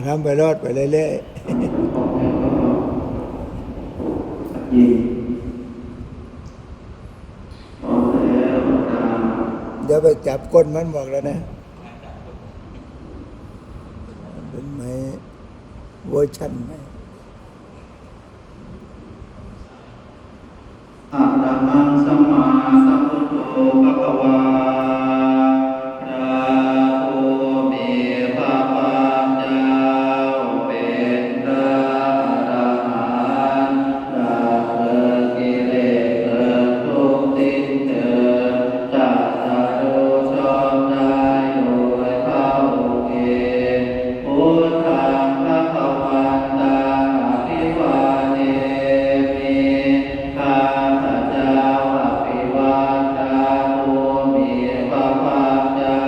ทำไปรอดไปเรื่อยยิงๆเดี๋ยวไปจับก้นมันบอกแล้วนะเป็นไหมเวอร์ชันไหมอะระหังสัมมาสัมพุทโธภะคะวานะโมเมภะคะเจ้าเป็นพระอรหันต์ละเลิกกิเลสเลิกทุกข์สิ้นเชิงตรัสรู้ชอบได้โดยพระองค์เองพุทธังภะคะวันตังอภิวาเทมิข้าพเจ้าอภิวาทาภูมิพระภาคเจ้า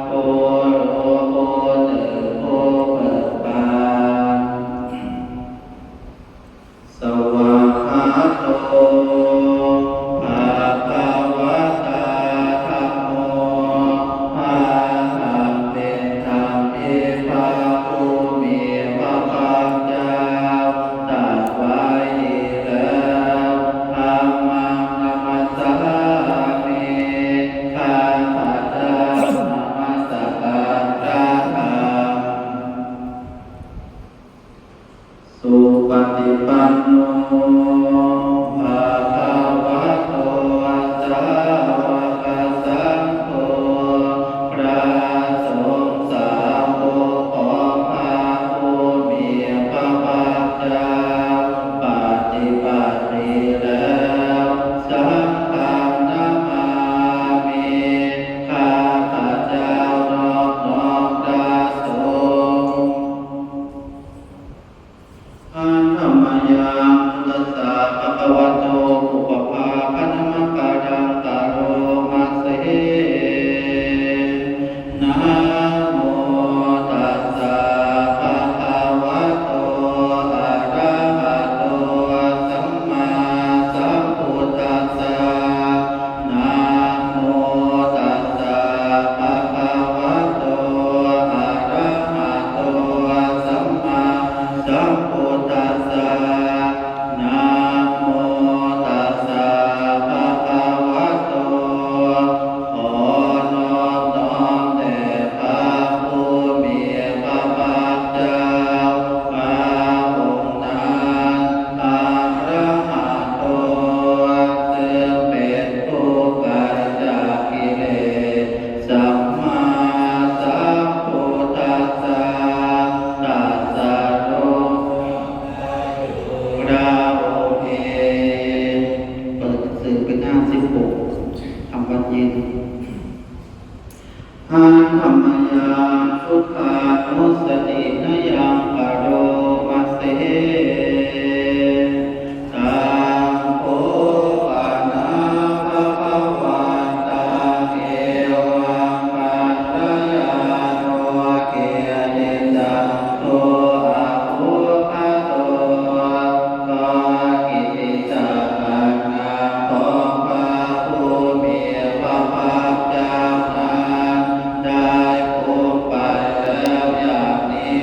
ผู้รู้ผู้ตื่นผู้เบิกบานสวากขาโตภะคะวะตาธัมโมภะคะเป็นธรรมที่พระผู้มีพระภาคเจ้าตรัสไว้ดีแล้วธัมมังนัมมัสสามิข้าพเจ้านมัสการพระธรรม สุปฏิปันโนภะคะวะโตสาวกสังโฆพระสงฆ์สาวกของพระผู้มีพระภาคเจ้าปฏิบัติดีแล้วสังฆังนามามิข้าพเจ้านอบน้อมพระสงฆ์ อันธรรมยังตัสสะภะคะวะโตอุปภาคณมกาดังตโรมาเสนะโมตัสสะภะคะวะโตอะระหะโตสัมมาสัมพุทธัสสะนะโมตัสสะภะคะวะโตอะระหะโตสัมมาสัมพุทธัสสะนะโมตัสสะภะคะวะโตขอนอบน้อมแด่พระผู้มีพระภาคเจ้าพระองค์นั้นอะระหะโตซึ่งเป็นผู้ไกลจากกิเลสสัมมาสัมพุทธัสสะตรัสรู้พระองค์เองเปิดหนังสือเป็นหน้า16ทำวัดเย็น หันธรรมยังทุกขานุสตินยังปโรมัสเสสังโฆปะนาภะคะวันตังเอวังปัจจยาโนเกยิตังโตอะภุคโตกากิติศักดิ์ของพระผู้มีพระภาคเจ้านั้นได้พ้นไปแล้วอย่างนี้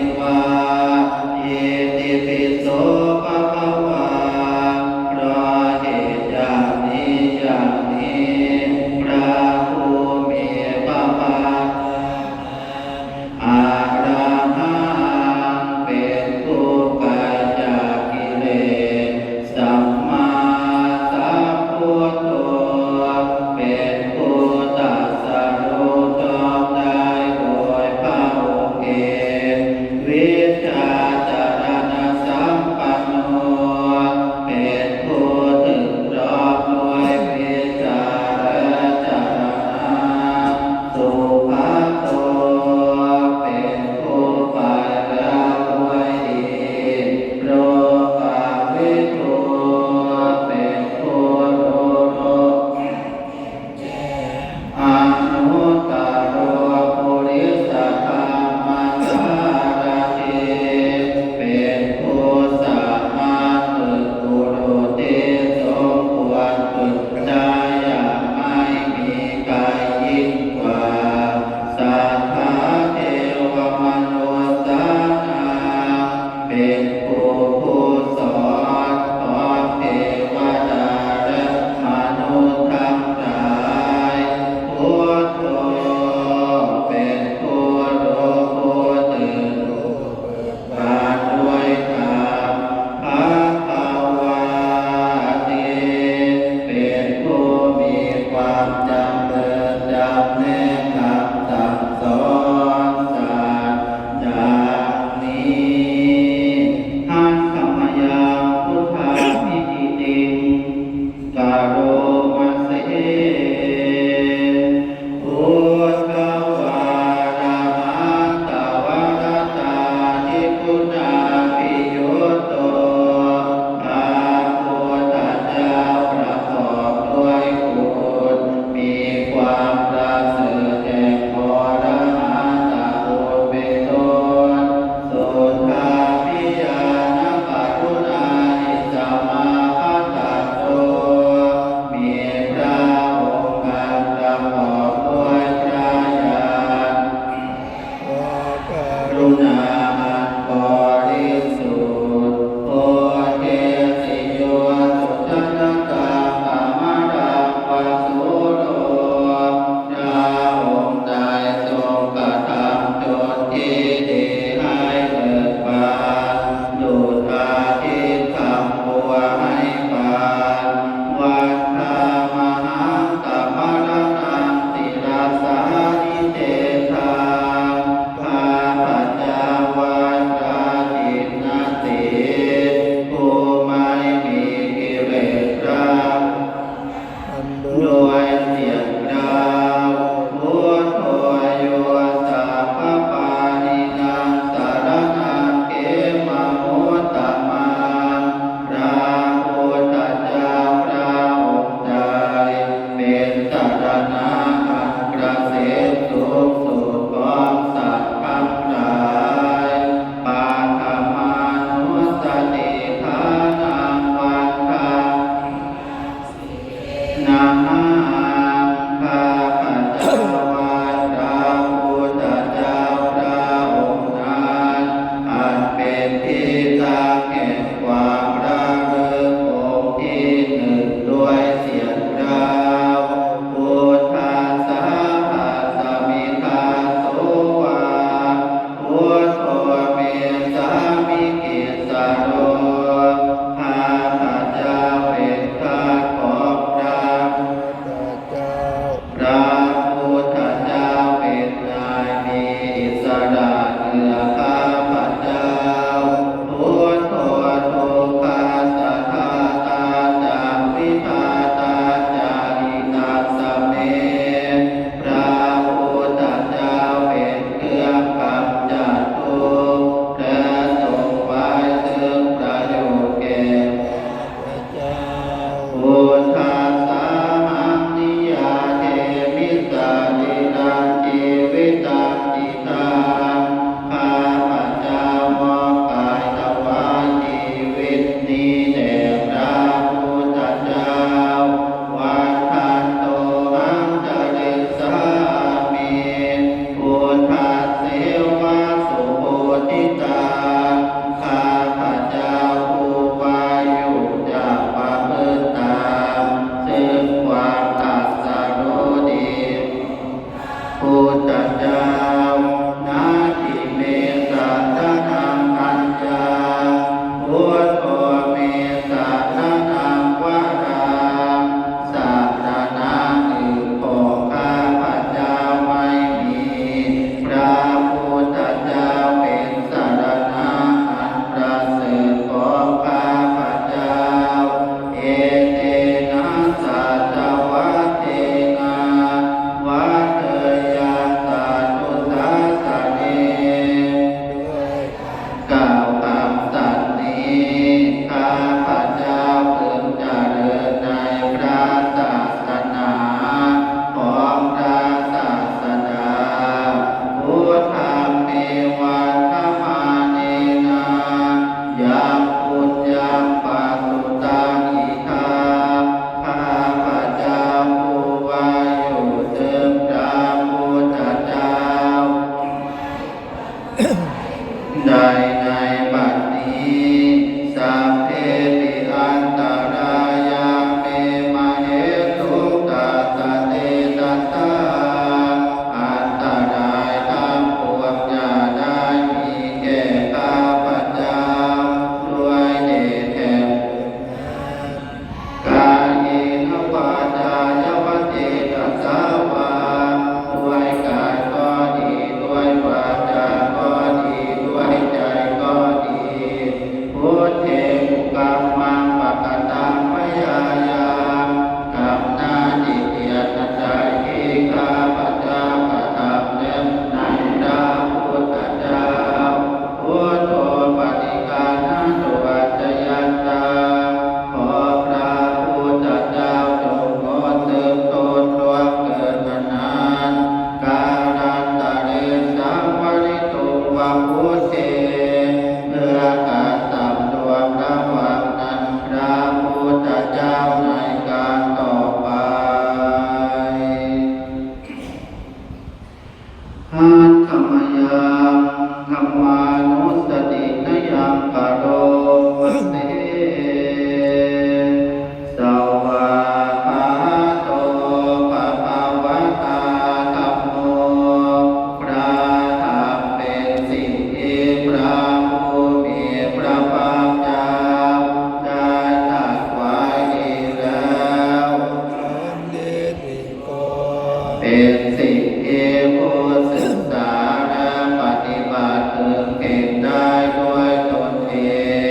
เป็นสิ่งที่ผู้ศึกษาและปฏิบัติพึงเห็นได้ด้วยตนเอ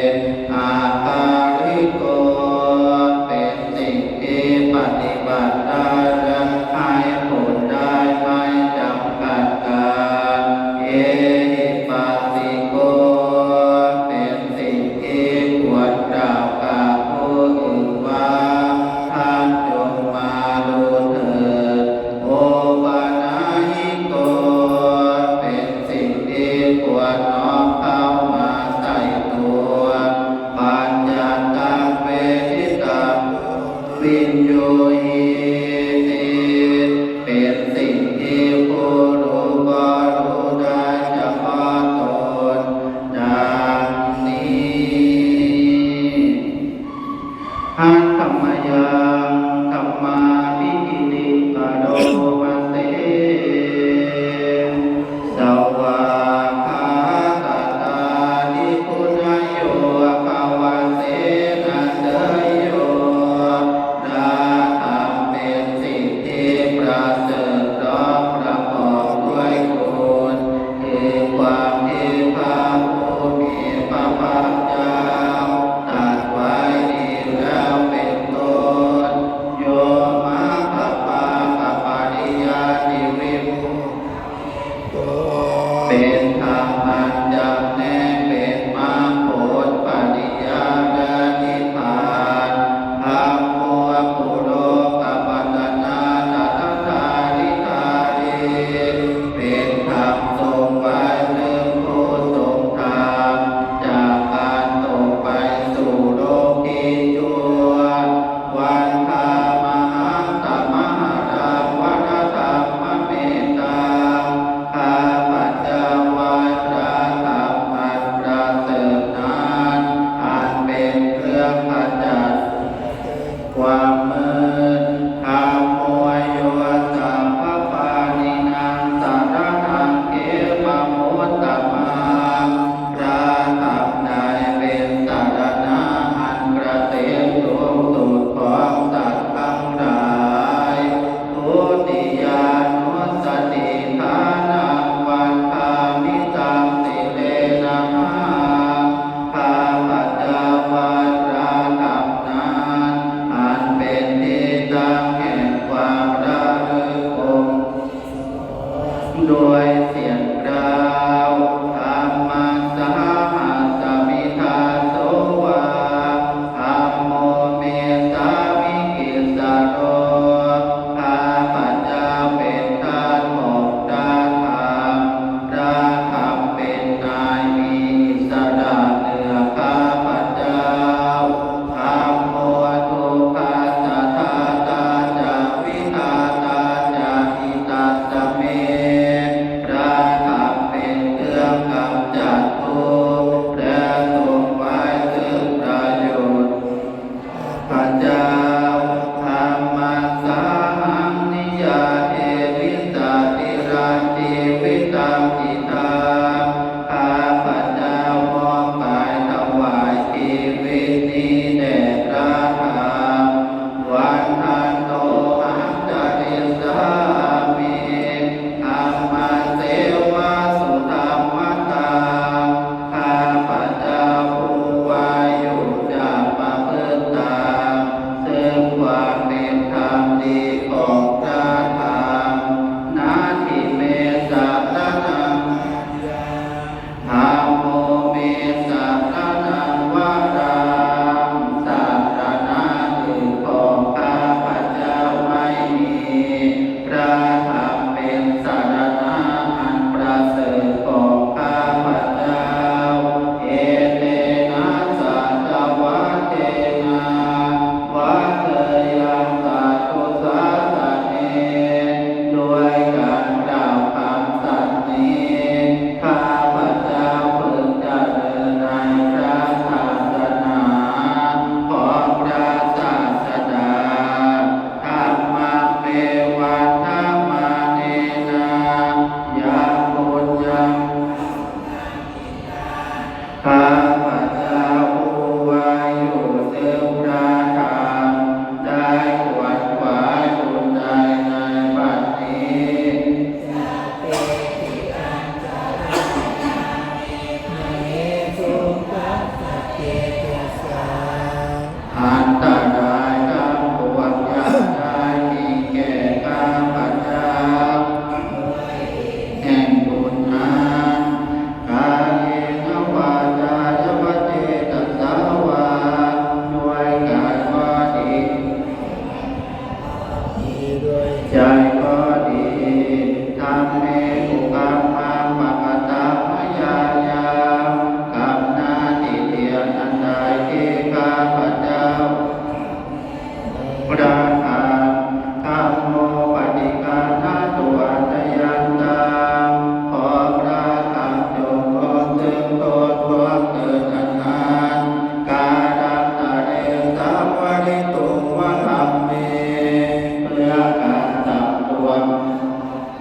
งอาคาริโกเป็นสิ่งที่ปฏิบัติได้และให้ผลได้ไม่จำกัดการเอหิปัสสิโกเป็นสิ่งที่ควรกล่าวกับผู้อื่นว่าท่านจงมาดูเถิดโอปานาหิ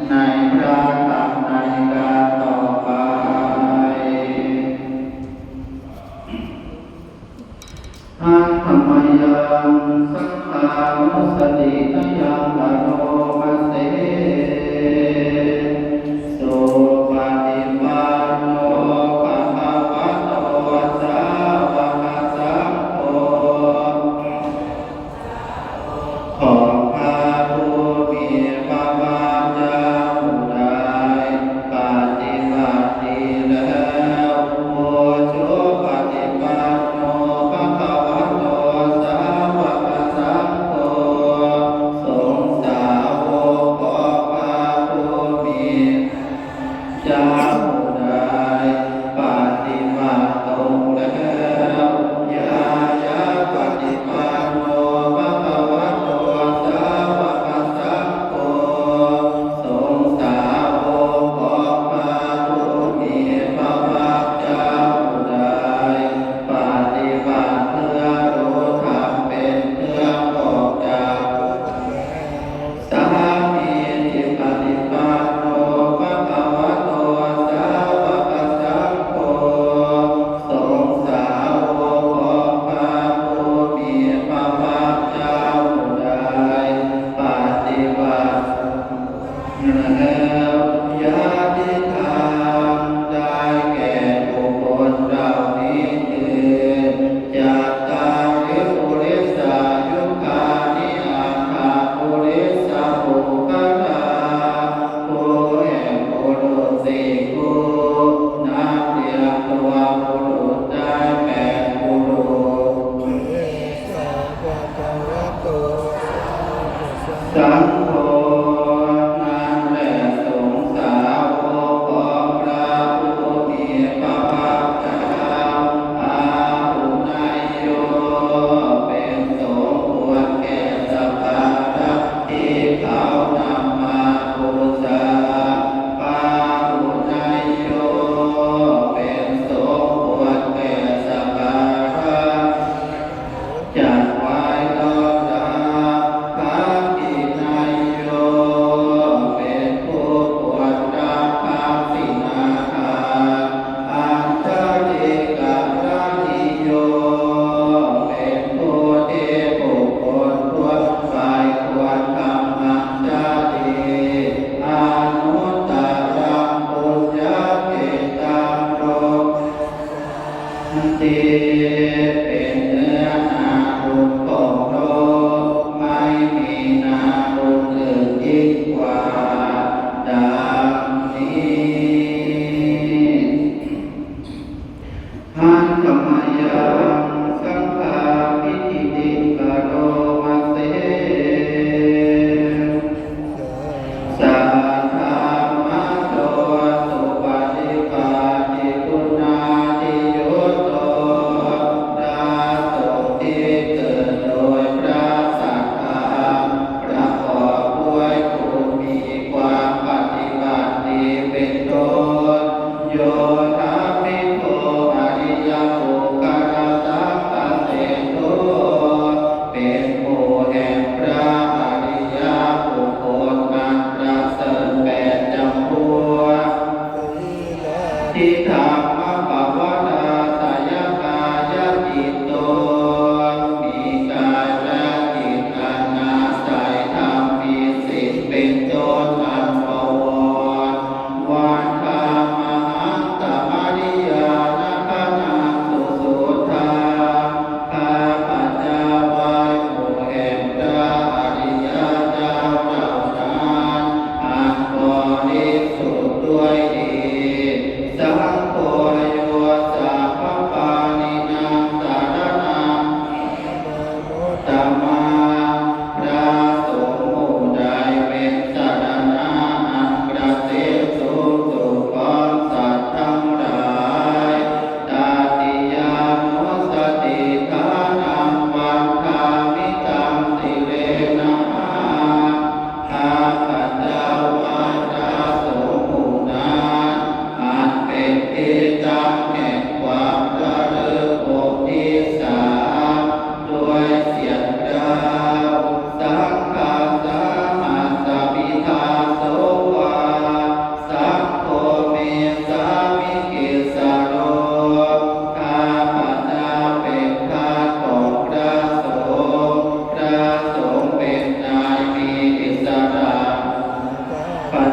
ในพระธรรมในการต่อไปอัตถมยังสังฆานุสติทยังอโนมัสเสสุปฏิปันโนภะคะวะโตสาวกสังโฆขอพระผู้มีพระภาคเจ้าได้ปฏิบัติดีแล้วโอชุปฏิปันโนภะคะวะโตสาวกสังโฆสงฆ์สาวกของพระผู้มีเจ้าได้ปฏิบัติตรงแล้วยายาปฏิปันโนภะคะวะโตสาวกสังโฆสงฆ์สาวกของพระผู้มีพระภาคเจ้าได้ปฏิบัติเพื่อรู้ธรรมเป็นเครื่องออกจากทุกข์สามีจิปฏิปันโนภะคะวะโตสาวกสังโฆสงฆ์สาวกของพระผู้มีพระภาคเจ้าได้ปฏิบัติแล้วญาติธรรมได้แก่บุคคลเหล่านี้คือจัตตาริปุริสายุคานิอัฏฐปุริสปุคคลาผู้แห่งบุรุษสี่คู่นับเรียงตัวบุรุษได้แปดบุรุษ สาวกสังโฆ สังโฆนั้นแหละ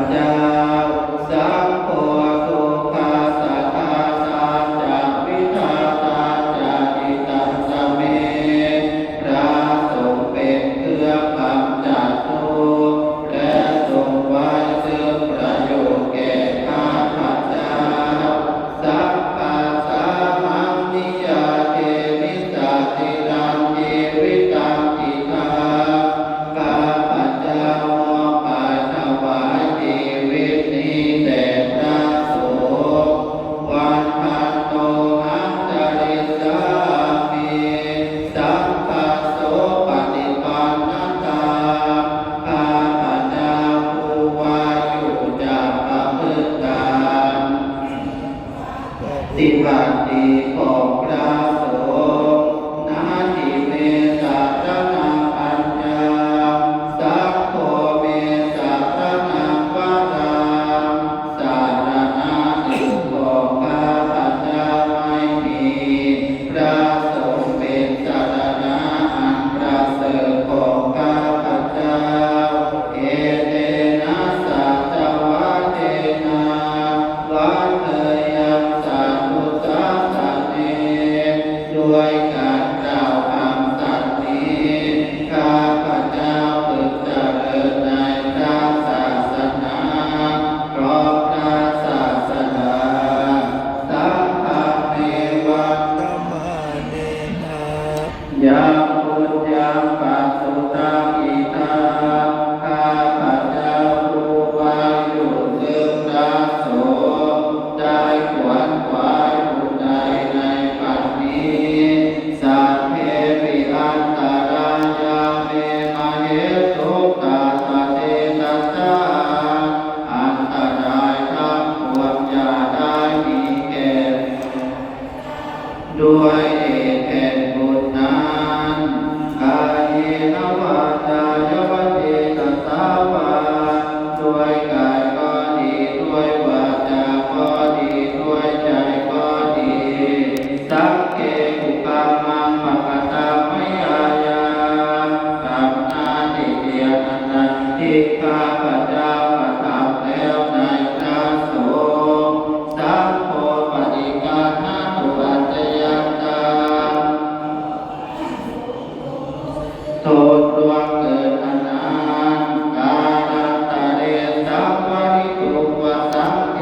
เจ้าสัพโพสุขาสัทธาสัจจะวิทาตาจะอิตัสสะเมพระสงฆ์เป็นเครื่องกำจัดทุกข์และทรงไว้ซึ่งประโยชน์แก่ข้าพเจ้าสัพพะสามัญนิยาเตมิสัจจิรังชีวิตังอิทาข้าพเจ้ามอบกายถวายชีวิตนี้แด่พระสงฆ์วันพันโตหังจริสามิสัพพะโสปฏิปันนตาข้าพเจ้าผู้ว่าอยู่จากประพฤติตามสิบัติดีของพระสงฆ์นาทิเมสัตนังปัญญาสัพโพเมสัตนังวาราสารณะอื่นของข้าพเจ้าไม่มีพระสงฆ์เป็นสารณะอันประเสริฐของข้าพเจ้าเอเตนะสัจวะเตนะวัฏเทยังสัพพุทธัสสะเนด้วยการกล่าวคำสัตย์นี้ข้าพเจ้าพึงเจริญในพระศาสนาเพราะพระศาสนาสัพพะเมวัต ธรรมาเนนะ ยาพุทธยาปัสสุตังอิทาข้าพเจ้าผู้ว่าอยู่ซึ่งพระสงฆ์ได้ขวนขวายผู้ใดในปัจนี้สัพเพปิอันตรายาเมมาเหตุตาสะเทตัสสะอันตรายทั้งปวงอย่าได้มีแก่ด้วยเหตุแห่งบุญนั้นกายนวาจายวเตตัสสาวาด้วยกายก็ดีด้วยวาจาก็ดีด้วยใจก็ดีสักเกกุกามังปะกตามยายากับนาทิเตียนันทิข้าพเจ้ากระทำแล้วในพระสงฆ์สัพโพปฏิกานาตุอัจจยัตตาโทษดวงเกิดอนันต์กาลันตะเรสัมวริตุวสังเก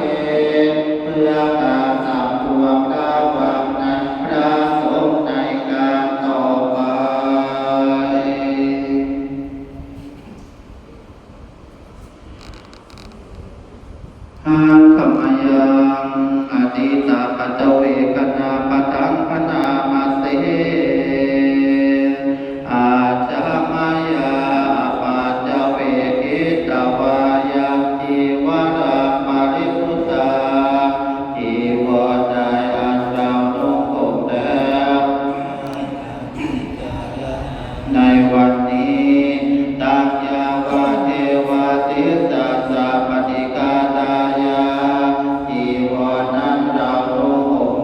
เพื่อการนำพวงดาววังนั้นพระสงฆ์ในการต่อไปหังขมยังอดิตาปัจเวกนาปตังพนามาเสอาจามายาปัจเวกิตวายาจิวราปริสุทธาจีวรใดอันเรานุ่งห่มแล้วในวันนี้ตัญญาวาเทวาติสัสสะปฏิกาตายาจีวรนั้นเรานุ่งห่ม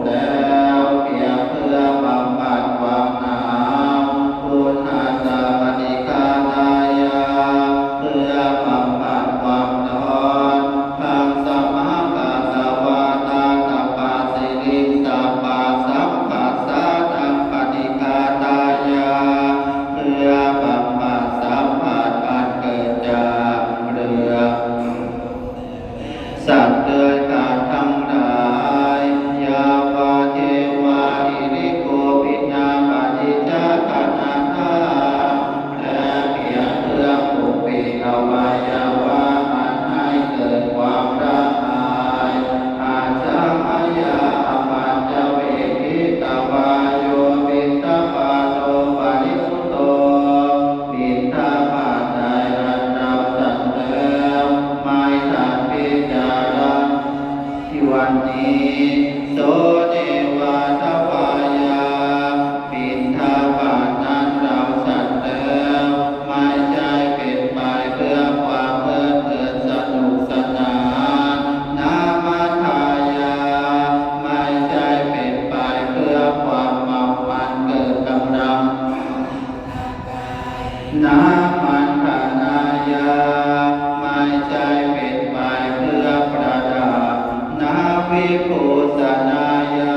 วิภูสนายา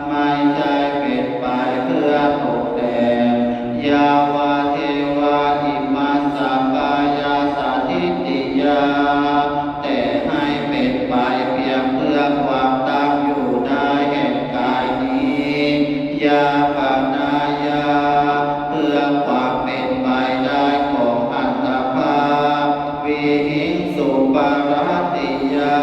ไม่ใช่เป็นไปเพื่อตกแต่งยาวาเทวาอิมัสสกายาสาทิติยาแต่ให้เป็นไปเพียงเพื่อความตั้งอยู่ได้แห่งกายนี้ยาปานายาเพื่อความเป็นไปได้ของอัตภาพวิหิงสุปาราติยา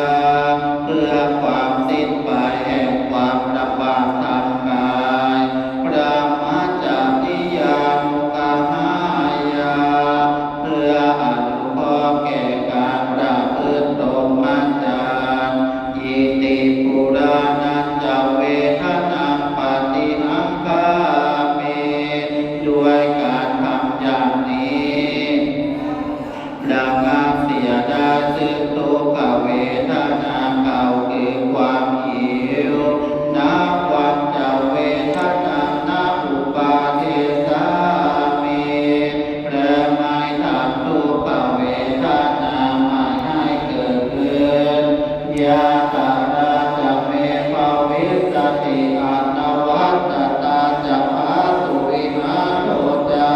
เพื่อความสิ้นไปแห่งความลำบากทางกายพระมัจจนิยานุกหายาเพื่ออนุเคราะห์แก่การประพฤติตนมัจจารอิติปุรานันจเวทนาปฏิอังคาเมด้วยการทำอย่างนี้ระงับเสียได้ซึ่งทุกขเวทนาเก่าคือความหิวนับวันจะเวทนานาอุปาเทสามิและไม่ทำทุกขเวทนาไม่ให้เกิดขึ้นยาตาราจะเมภวิสติอัตวัตตาจะภาสุวิหารโรจา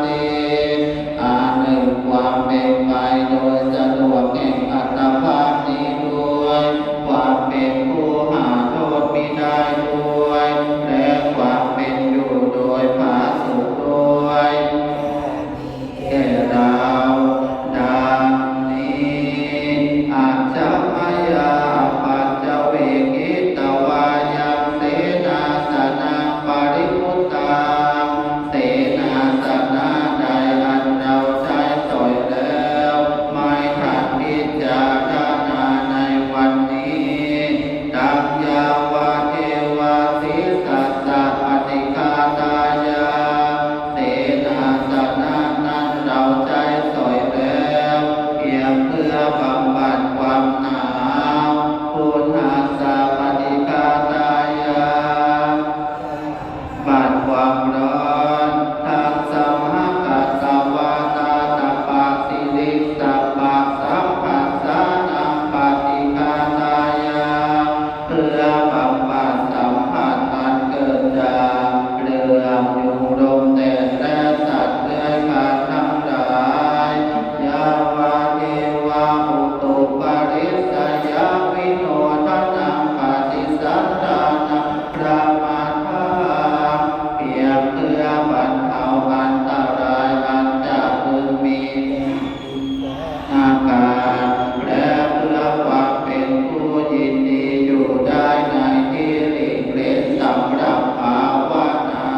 ติอันหนึ่งความเป็นไปโดยสะดวกแห่งอัตภาพนี้ด้วยความเป็นผู้หาโทษมิได้ด้วยและความเป็นอยู่โดยผาสุกด้วยแก่เราดังนี้อาจาพยาปัจจเวกิตวายังเสนาสนะปริมุตตังเสนาสนะใดอันเราใช้สอยแล้วไม่ทันพิจารณาในวันนี้ตังยาวาเทวาสิสัสสะปฏิฆาตายาเสนาสนะนั้นเราใช้สอยแล้วเพียงเพื่อบำบัดความหนาวพุทธัสสะปฏิฆาตายาบัดความร้อนทัสสะมหกัสสวาตาตปะสิริสัพพะสัมปัสสานังปฏิฆาตายาเพื่อบำบัดสัมผัสอันเกิดจากเรื่องยุงลมแดดและสัตว์เลื้อยคลานทั้งหลายยาวาเทวาอุตุปาริสยาวิโนทนังปฏิสันทานังพระมาทาเพียงเพื่อบรรเทาอันตรายอันจะพึงมีอาการและเพื่อความเป็นผู้ยินดีอยู่ได้ในที่หลีกเล่นสำหรับภาวนา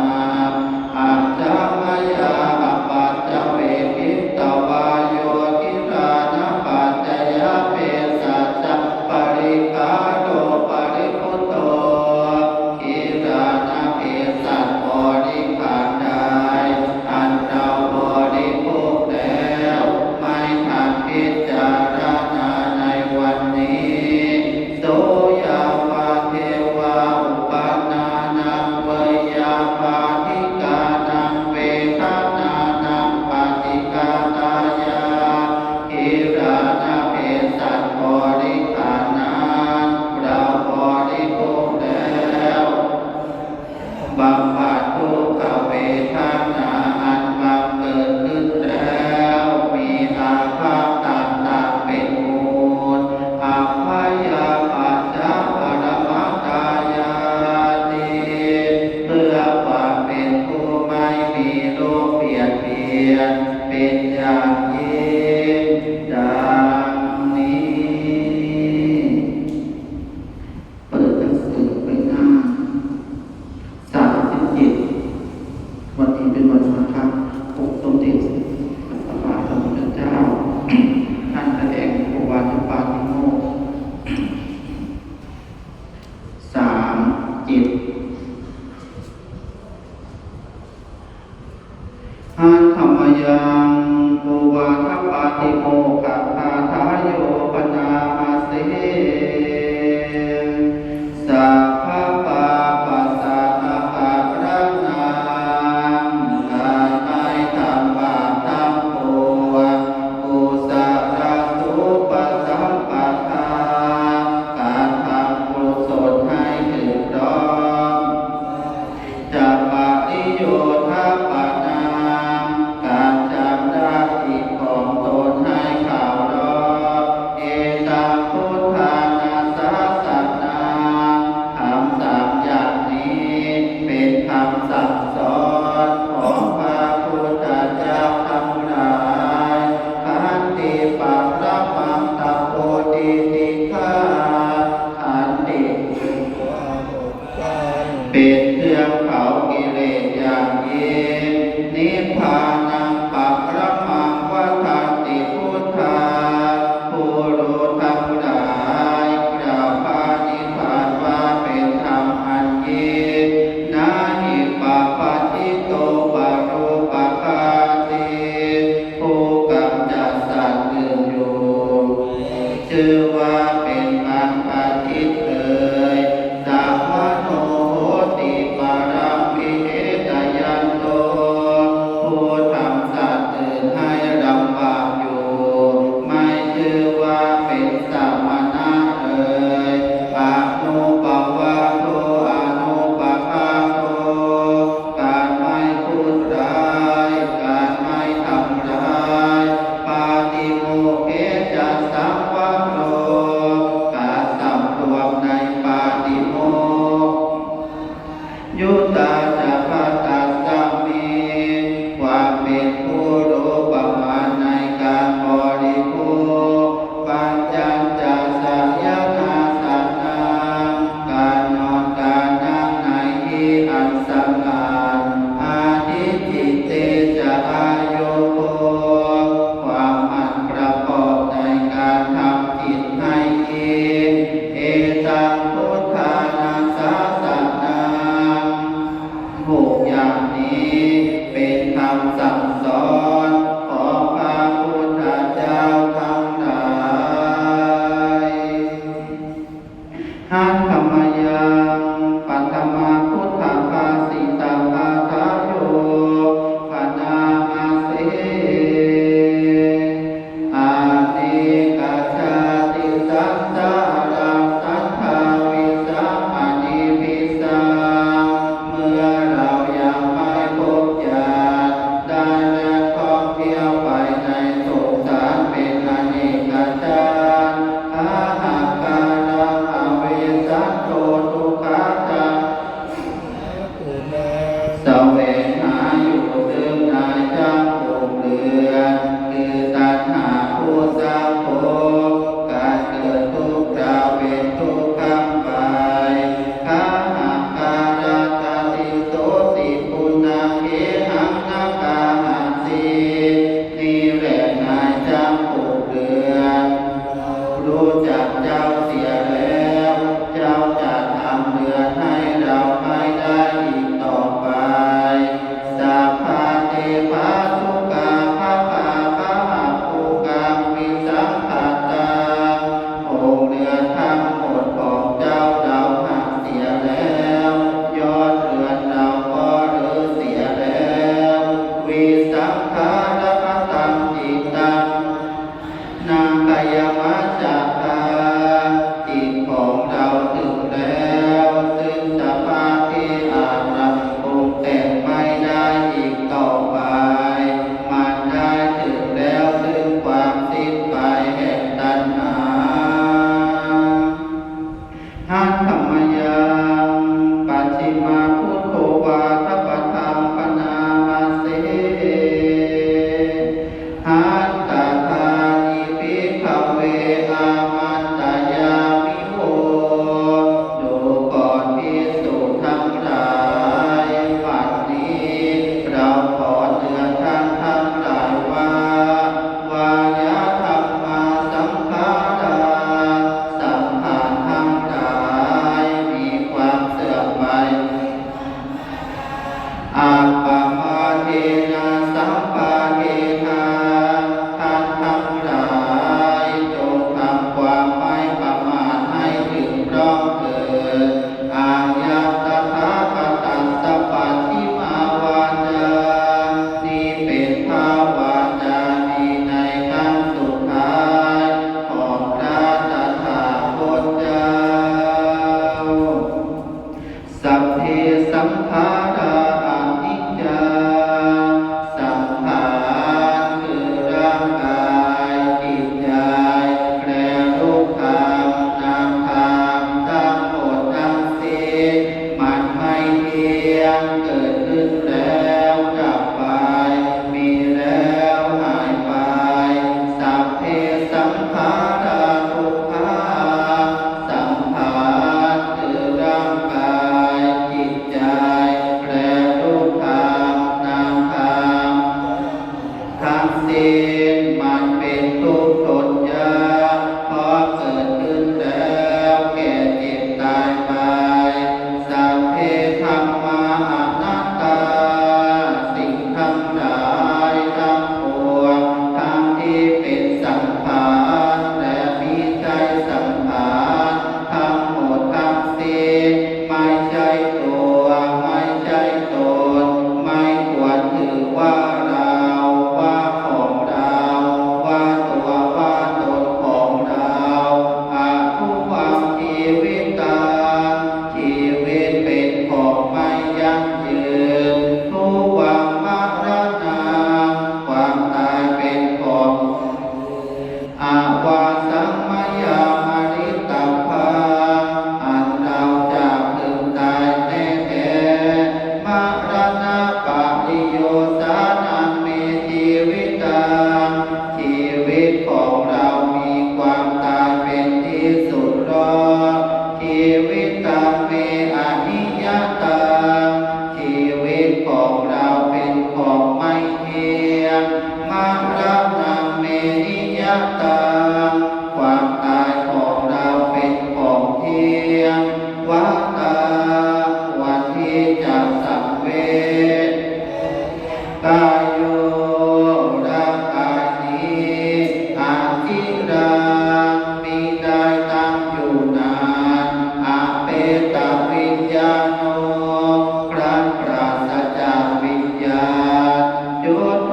อาจามยาปัจจเวกิตวาโยกิรานะปัจจยเปสัจ ชื่อว่าเป็นปัญปาทิตเลยสัมมโนโหติปารัมปิเหตยันโตผู้ทำสัตว์อื่นให้ลำบากอยู่ไม่ชื่อว่าเป็นสมณะเลยอนุปวาโทอนุปภาโทการไม่พูดร้ายการไม่ทำร้ายปาติโมกเขจะสัมวโรการสำรวมในปาติโมกข์ยุตตาจะพัตตาสามีความเป็นผู้รู้ประมาณในการบริโภคปัญญาจะสัญญานาสันนาการนอนการนั่งในที่อันสงบอาทิจิตเตจะอายุโกความอันประกอบในการทำจิตให้ดีเอตังพุทธานาสาสนาทุกอย่างนี้เป็นคำสั่งสอนของพระพุทธเจ้าทั้งหลายหันธรรมยังปัตตมาพุทธภาสิตังอาทาโยปนามาเสอาเนกาชาติสัสสารังสัทธาวิสัมปณิพิสังเมื่อเรายังไม่พบญาติได้และท่องเที่ยวไปในสงสารเป็นอเนกชาติอาหาการังอเวสัตโตทุกขาตัง อุณา แสวงหาอยู่ซึ่งนายจ้างปลูกเรือนคือตัณหาผู้สร้างภพการเกิดทุกข์เราเป็นทุกข์ข้ามไปข้าหาการาตาติโสติปุณณเขหังนาคาหันสีนี่แหละนายจ้างปลูกเรือนรู้จักเจ้าเสียแล้วเจ้าจะทำเรือนให้เราไม่ได้อีกต่อไปสัพพะเทภาสุกาภาภาภาหะภูกังวิสังขตาองค์เรือนทั้งหมดของเจ้าเราหักเสียแล้วยอดเรือนเราก็รื้อเสียแล้ววิสังขารตังจิตตัง นางกายมัจจตาจิตของเราถึงแล้วซึ่งสภาพที่อาจนำปรุงแต่งไม่ได้อีกต่อไปมันได้ถึงแล้วซึ่งความสิ้นไปแห่งตัณหาหันธรรมยังปัจฉิมาพุทโธวาทปทังปนามาเสหันตถานิภิกขเวอา กายของเราเป็นของเที่ยงวัฏฏะวันที่จะสังเวชกายโยร่างกายนี้อาทิรังมีได้ตั้งอยู่นานอาเปตวิญญาโนครั้นปราศจากวิญญาณยุทโธ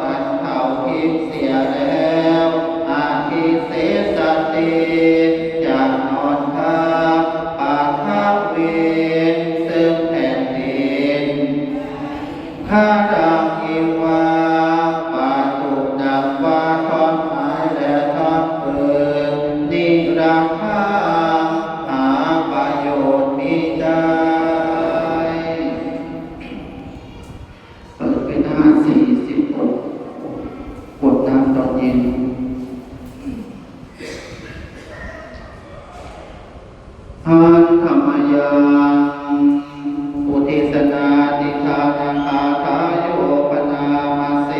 อันเผาทิพย์เสียแล้วอาทิเสสติจากนอนทับปาทเวซึ่งแผ่นดินข้าดังอิวาปาตุดังว่าทอดไม้และทอดปืนนิรังคาหาประโยชน์มิได้เปิดเป็น546กดน้ำตอนเย็นหันธรรมยังอุทิศนาติทานังอาทายโยปนามาเส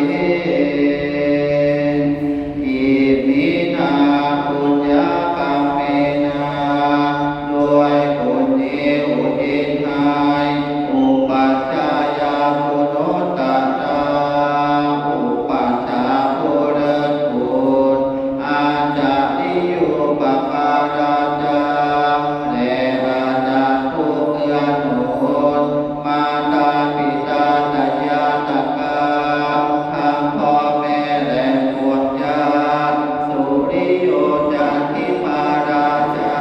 อิมินาปุญญากรรมเมนาด้วยบุญนี้อุทิศให้อุปัชฌายาปุโนตตะอุปัชฌาย์ผู้เลิศบุญอาจาริโยปการาจาและอาจารย์ผู้เกื้อหนุนมาตาปิตาตายาตกาทั้งพ่อแม่และพวกญาติสุริโยจันทิมาราชา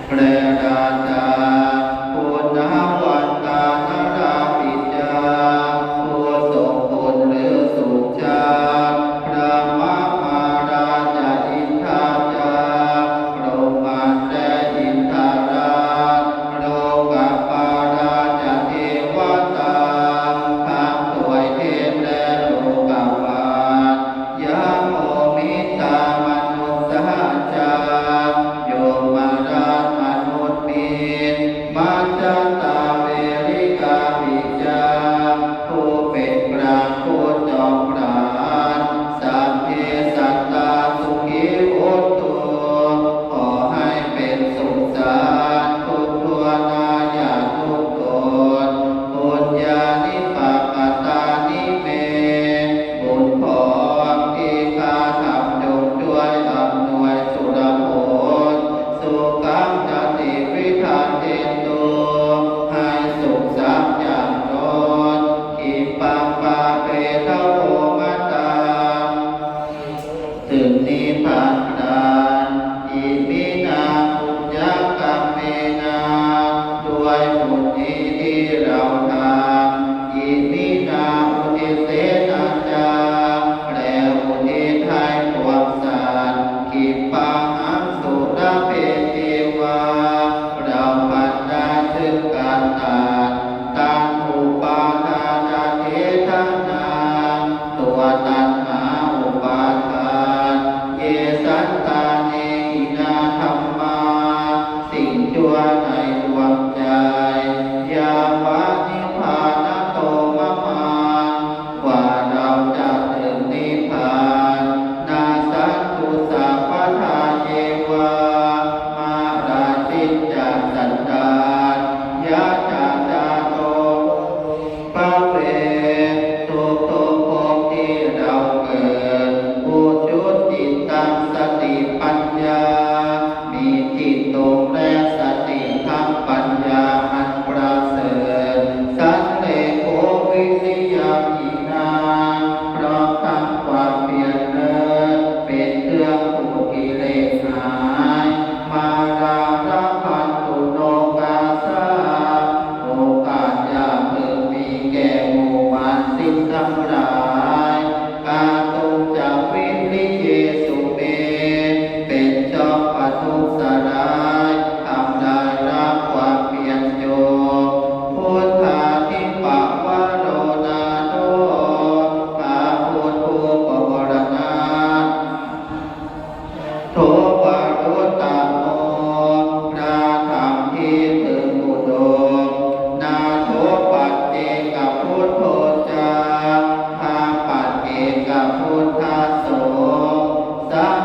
พระราชาปุณณวันตานราปิจาผู้ทรงคุณหรือสุชาติพระมหาราชอินทราจารโรมันและอินทราชโลกปาราชเทวตาทั้งถวยเทพและโลกบาลยะโมมิตามนุสสาจารโยมราชมนุษย์มิตรมัจจตาเวริกาปิจาผู้เป็นพระผู้จอมปราณสัพเพสัตตาสุขีโหตุขอให้เป็นสุขสันต์ทุกทั่วหน้าอย่าทุกตนบุญญาณิปัปปตานิเมบุญของที่ข้าทำจงช่วยอำนวยสุรผลสุขังจติวิธานเตตุให้สุขสัพอย่างนนอิปังปาเปทะโวมัตตาถึงนิพพานดานอิมินาปุญญกรรมเมนาด้วยบุญนี้ที่เราทำอิมินาอุทิเสนาจาและอุทิศให้พวกสัตว์กิปปังหังสุรเพติวาเราพันได้ซึ่งการตันอุปาทานาเททนาตัวตัณหาอุปาทานเยสัตตาเนหินาธัมมาสิ่งชั่วในดวงใจยาวะนิพพานโตมะมากว่าเราจะถึงนิพพานนาสัตตุสัพพทาเยวามาราชิตจากสันดานยะจาจาโตปะเวทุกภพที่เราเกิดอุจุติตังสติปัญญามีจิตตรงและสติทั้งปัญญาอันประเสริฐสันเลโกวิริยามินาพร้อมทั้งความเพียรเนินเป็นเครื่องผูกกิเลสหายมาราระพันตุโนกาสาโอกาสยามพึงมีแก่หมู่มารสิ้นทั้งหลายกาตุจักวิริเยสุเมเป็นจอมปทุสลายทำได้รับความเพียรโยพุทธาทิปะวโรนาโตพระพุทธผู้ปวารณาโทวารุตตโมพระธรรมที่ถึงอุดมนาโทปัจเจกพุทโธจาภาปัจเจกพุทธโสสัพ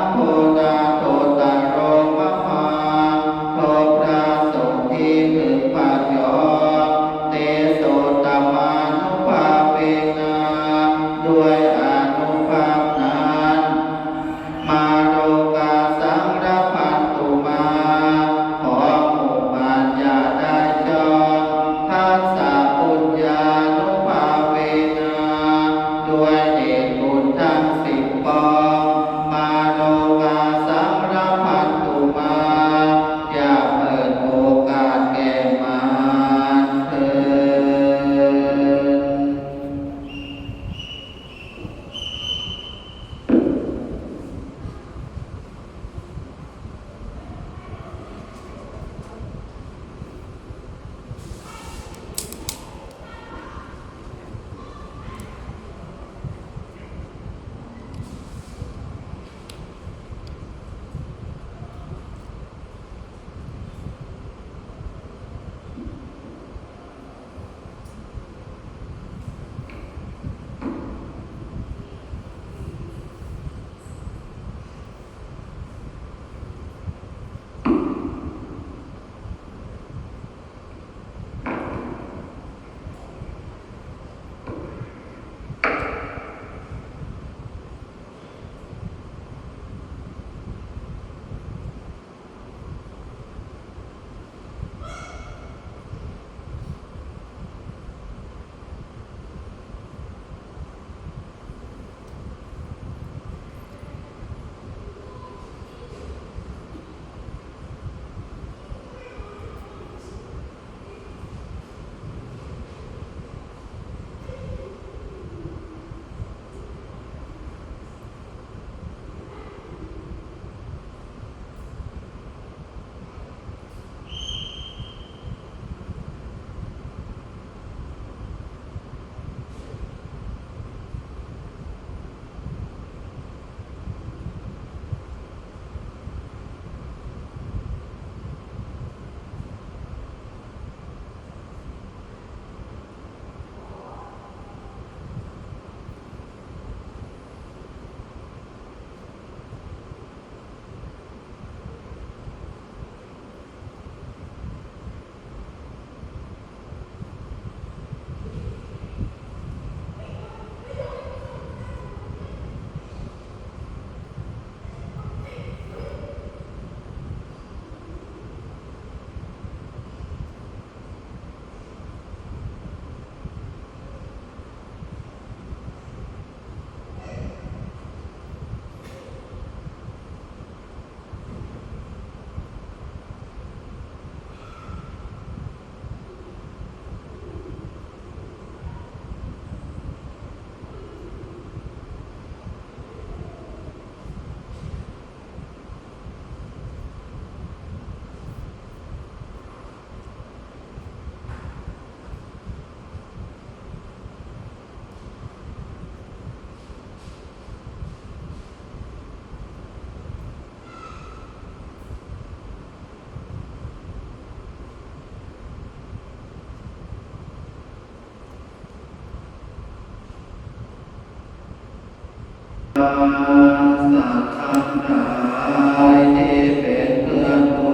สัตว์ทั้งหลายที่เป็นเพื่อนทุ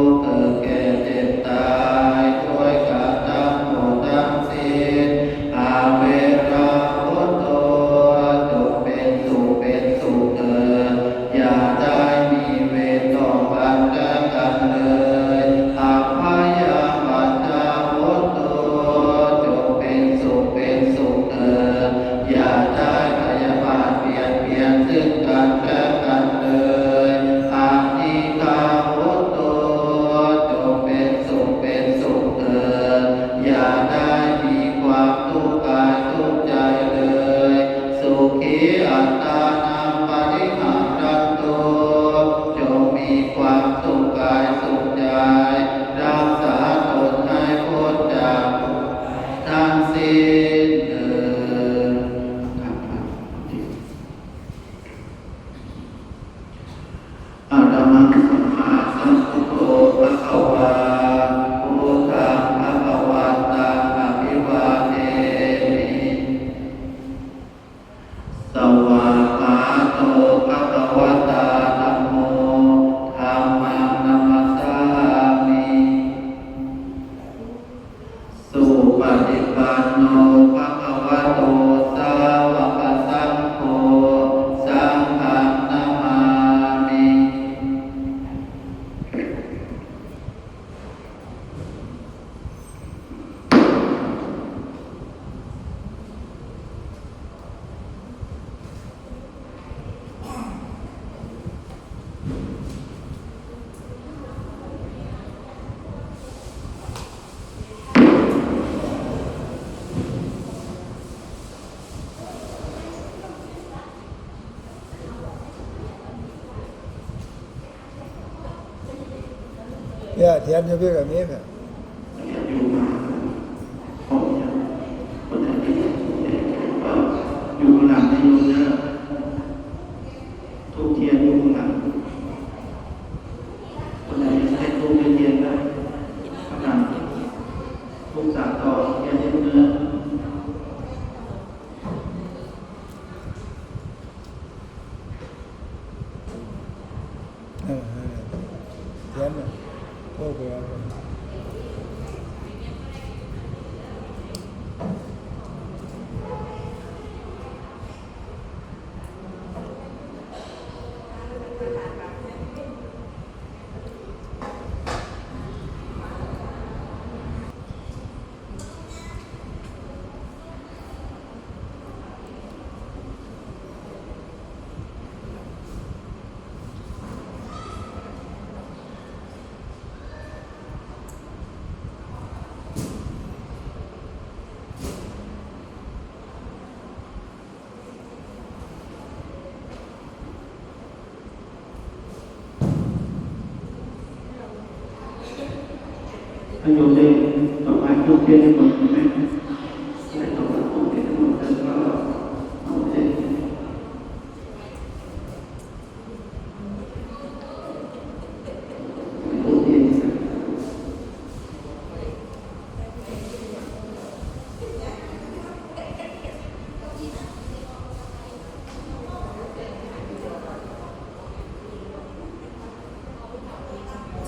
กข์เกิดแก่เจ็บตายด้วยกันทั้งหมดทั้งสิ้นอาเวราพุทโธจงเป็นสุขเถิดอย่าได้มีเวรต่อกันและกันเลยอาภัยปัจจาพุทโธจงเป็นสุขเถิดอย่าได้พยาบาทเบียดเบียนซึ่งกันและกันเลยอานิกาพุทโธจงเป็นสุขเถิดอย่าได้มีความทุกข์กายทุกข์ใจเลยสุขีอัตตานังปริหารันตุจงมีความสุขกายสุขใจรักษาตนให้พ้นจากทุกข์ทั้งสิ้นเถิดอะระหังสัมมาสัมพุทโธภะคะวาพุทธังภะคะวันตังอะภิวาเทมิสวากขาโตภะคะวะตาธัมโมธัมมังนัมสสามิสุปฏิปันโนภะคะวะโตสาวกสังโฆสังฆังนามามิ เนี่ยเทียนจะเรียกแบบนี้เนี่ย อยู่หลังในโยมนะทุกเทียนอยู่หลังคนไหนจะให้ทุกเทียนได้ข้างหลังทุกสามต่อเทียนเนื้อ เทียนเนี่ยโอ้โห ให้โยมได้ต่อไปทุกเทียนให้หมดใช่ไหมได้ต่อไปทุกเทียนให้หมดแล้วก็เอาเทียนทุกเทียน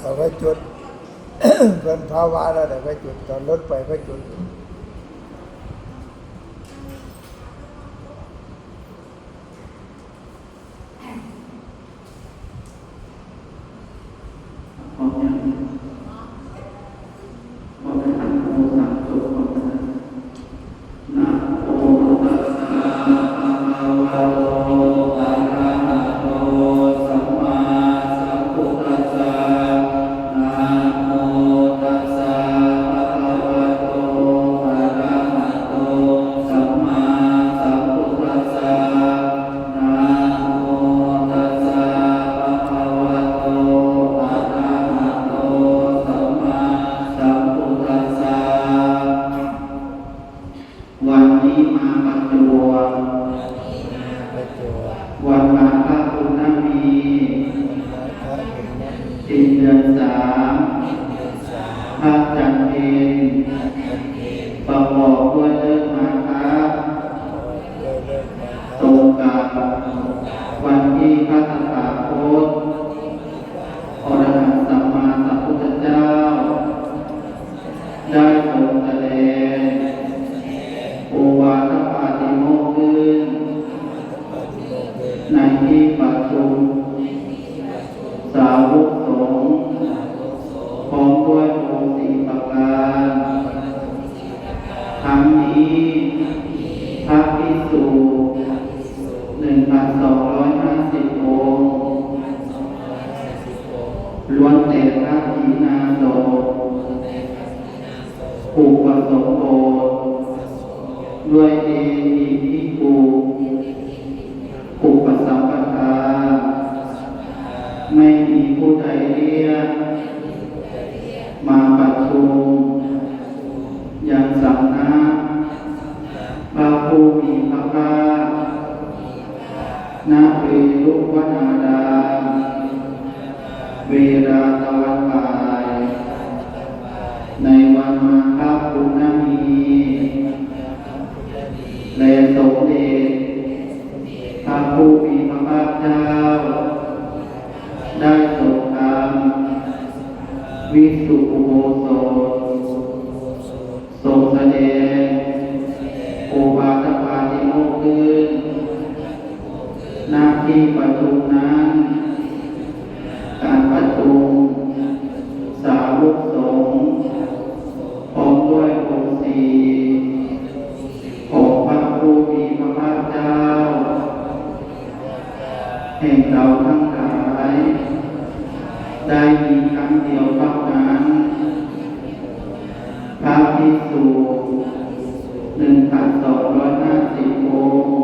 เอาไว้จุด เป็นภาวะแล้วแต่ไว้จุดตอนรถไปไว้จุด พร้อมยังพร้อมแล้วโมสามจบพร้อมแล้วนะโมตัสสะภะคะวะโตอะระหะโตสัมมาสัมพุทธัสสะนะโมตัสสะภะคะวะโตอะระหะโตสัมมาสัมพุทธัสสะนะโมตัสสะภะคะวะโตอะระหะโตสัมมาสัมพุทธัสสะวันนี้มาประจวบ ไว้จุด วันมาฆปุณณมี พระเห็นนั้น สิ้นเดือนสามพระจันทร์เพญประกอบด้วยเลิกมาฆ เลยเลิกมา ตรงกับ ค พระขีณาสพอุปสมบทด้วยเอหิภิกขุอุปสัมปทาไม่มีผู้ใดเรียกมาประชุมยังสำนักพระผู้มีพระภาคณเวรุวนารามเวลาตะวันบ่ายในวันมาฆบูณมีและสมเด็จพระผู้มีพระภาคเจ้าได้ทรงทำวิสุทธิอุโบสถทรงแสดงโอวาทปาติโมกข์ขึ้นหน้าที่ประชุมนั้นการประชุมสาวกสงฆ์พร้อมด้วยองค์สี่ของพระผู้มีพระภาคเจ้าแห่งเราทั้งหลายได้มีครั้งเดียวเท่านั้นพระภิกษุ1,250 องค์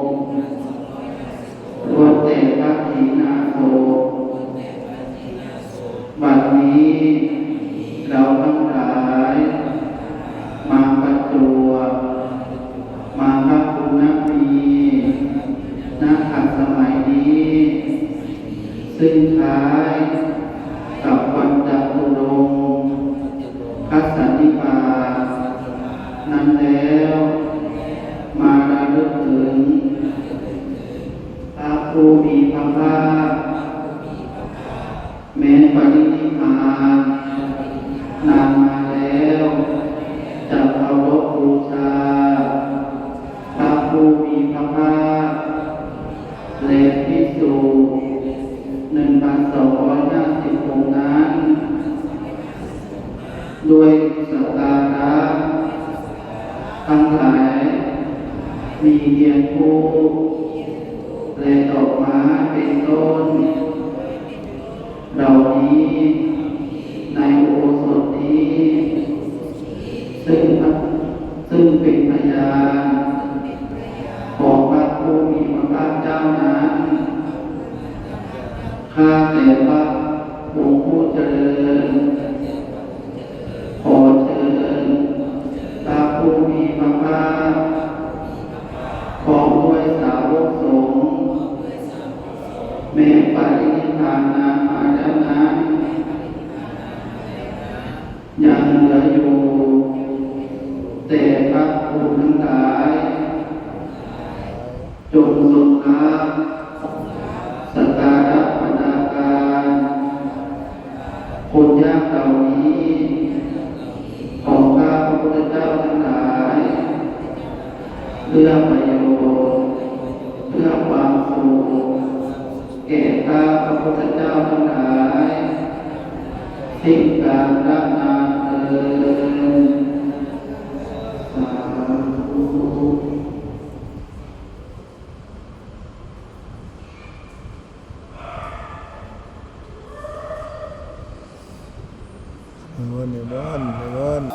รวมแต่พระขีณาสพวันนี้เราทั้งหลายมาประจวบมาพระปุณณมีณ สมัยนี้ซึ่งคล้ายกับวันจตุรงค์คัสสนิบาตนั้นแล้วมาระลึกถึงพระผู้มีพระภาคแม้ปรินิพพานนานมาแล้วจะเคารพบูชาพระผู้มีพระภาคและภิกษุ1,250 องค์นั้นด้วยสักการะทั้งหลายมีเทียนธูปและดอกไม้เป็นต้นเหล่านี้ในอุโบสถนี้ซึ่งเป็นพยานของพระผู้มีพระภาคเจ้านั้นข้าแต่พระองค์ผู้เจริญขอเชิญพระผู้มีพระภาคพร้อมด้วยสาวกสงฆ์แม้ปรินิพพานนานมาแล้วนั้นยังเหลืออยู่แต่พระผู้ทั้งหลายจงทรงรับสักการะบรรดาการคนยากเหล่านี้ของข้าพระพุทธเจ้าทั้งหลายเพื่อประโยชน์เพื่อความสุขแก่ข้าพระพุทธเจ้าทั้งหลายสิ้นกาลนานเทอญสาธุ นิมนต์นิมนต์นิมนต์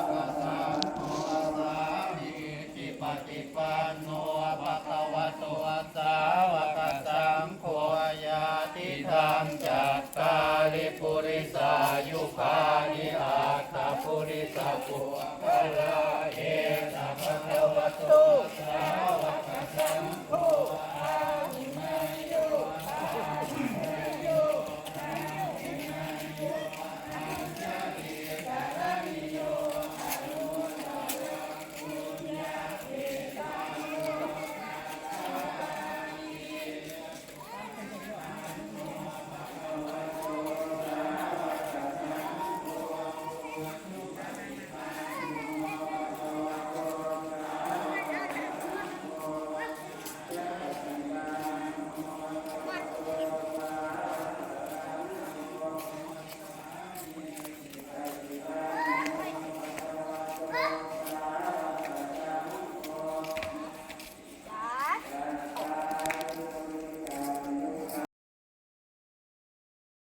ปฏิปันโนภะคะวะโตสาวกสังโฆญาติธรรมจัตตาริปุริสายุคานิอา